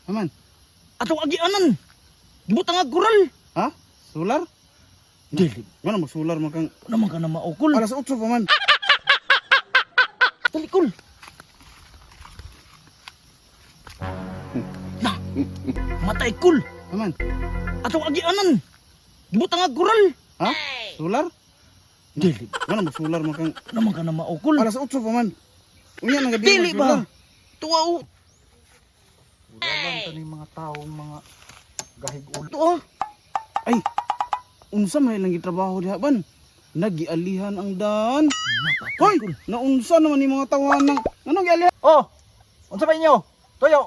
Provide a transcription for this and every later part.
Aman. Atong agianan. Gibutang ag kural. Ha? Solar? Dili. Mana mag-solar man kang Naman ka na maukol. alas 8 pa man. Dali kul. Na. Matay kul. Aman. Atong agianan. Gibutang ag kural. Ha? Solar? Dili. Mana mag-solar man kang Naman ka na maukol. alas 8 pa man. Unya nang gabi Dili ba? Tuwa Wala lang ni mga taong mga gahig ulo. Tuwa. Ay. Unsa may lang gitrabaho diha ban? Nagialihan ang daan. Hoy, naunsa naman ni mga tawan ng anong gialihan? Oh! Unsa ba inyo? Toyo!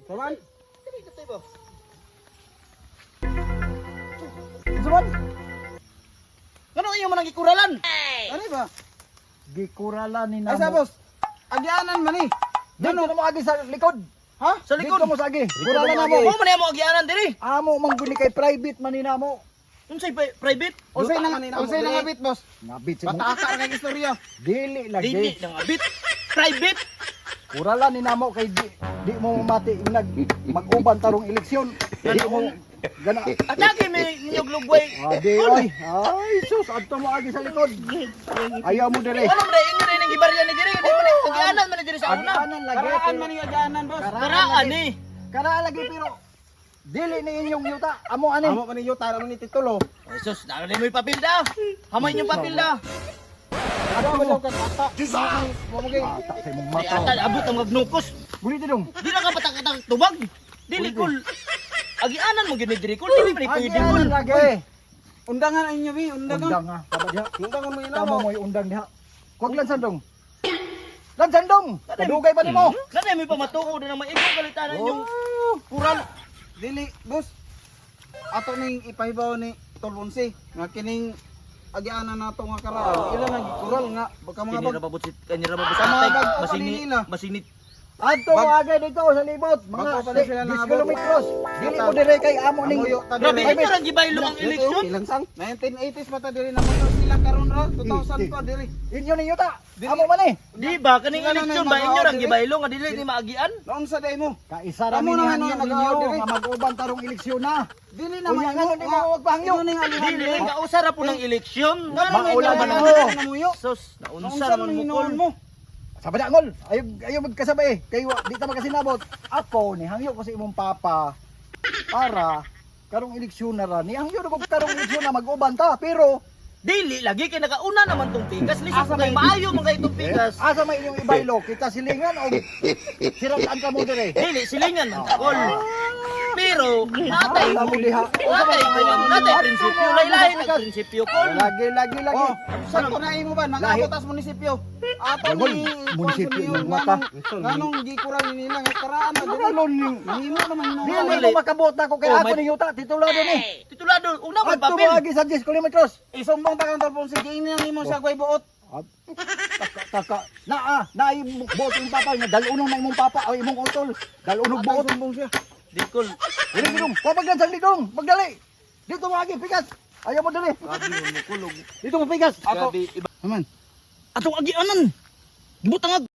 Taman. Unsa man? Ano inyo man ang gikuralan? Ano ba? Gikurala ni Ay sa namo. boss. Agianan man ni. Dito na mo agi sa likod. Ha? Sa likod. Dito mo sa agi. Kurala na Mo mo. man mo agianan diri. Amo mang guni kay private man ni namo. Unsay private? Unsay Luta nang man ni unsay namo, nang dili. abit boss? Ngabit si mo. Pataka ra kay istorya. Dili lagi. Dili nang abit. Private. Kurala ni namo kay di mo mati nag mag-uban tarong eleksyon. Di mo gana. Atake mi ninyog lugway. Adi ay. Ay sus adto mo agi sa likod. Ayaw mo dire. Ano man inyo rin ang gibarya ni diri? Di man agianan man diri sa una. Agianan lagi. Karaan man ni agianan boss. Karaan ni. Karaan lagi pero dili ni inyong yuta. Amo ani. Amo man ni yuta ra man ni titulo. Ay sus, dali mo yung papel da. Hamay niyo papel da. Ado mo daw ka ata. mo mo gay. Ata sa imong Ay mata. ata abot ang magnukos. Buli dong. Di na ka patak tubag. Dili kul. Agianan mo gini diri kul. Dili man pwede kul. Agianan lagi. Undangan ang inyo bi, undangan. Undang nga. Tama diha. Undangan mo ina Tama mo. mo undang diha. Kuwag lang sandong. Lan sandong. Kadugay pa nimo. Nanay may pamatuko na may ikaw kalitanan yung Kural. Dili boss. Ato ning ipahibaw ni Tolbonsi nga kining agianan nato nga karaan. Ila nang kural nga baka mga kini bag ra babot kani ra babot Sa mga atay bag- masinit kanina. masinit. Adto mo agay dito sa libot. Mga Bako pa na sila 10 nangabot. kilometros. Dili mo dire kay amo ning Amuyo ta Grabe diri. inyo ra gibaylo ang eleksyon. Ilang sang? 1980s pa ta diri na mo sila karon ra 2000 pa diri. inyo ning yuta. Amo man eh. Di ba kaning Wala na eleksyon yung ba inyo ra mga gibaylo nga dili ni maagian? Noon sa day mo. Kaisa ra Amo mi naman hangyo ang ninyo nag-aaway nga mag-uban tarong eleksyon na. Dili Unya, naman nga, di mo wag pahangyo. ning alihan. Dili ka usara po ng eleksyon. Maula man Nga ako. Namuyo. sus, naunsa Unsa naman man mo hinuon kol. mo? Sa badangol, ayaw magkasabay. Kay di ta magkasinabot. Ako ni hangyo ko sa imong papa para karong eleksyon na ra. Ni hangyo na ko karong eleksyon na mag-uban ta, pero Dili lagi kay nakauna naman tong pikas. Lisod Asa kay may- maayo man kay itong pikas. asa may inyong ibaylo, kita silingan o siraan ka mo dire. Dili silingan man kol. Pero natay Amo diha. natay prinsipyo. Lain-lain ang prinsipyo kol. Lagi lagi lagi. Oh, sakto na imo ba nang-abotas munisipyo? Ato Dagol, ni munisipyo Kwan ng mata. Nganong gikural nila nga karaan na dili. Ano ning Mahimo naman dili hinuon. ko makabot na ko kay Oh, ako may- ni yuta titulado ni. Titulado una man Adto mo papel. agi sa 10 kilometros. Isumbong ta kang Tolbon sige ini ang imo sa kuy buot. Taka na buot yung papa nga dalunong na imong papa o imong utol. Dalunong buot. Sumbong siya. Di kol. Dili gidong, papagdan sa ligong, magdali. Dito mo agi pikas. Ayaw mo dali. Grabe mo kulog. Dito mo pikas. Grabe. Aman. Atong agianan. Gibutang ag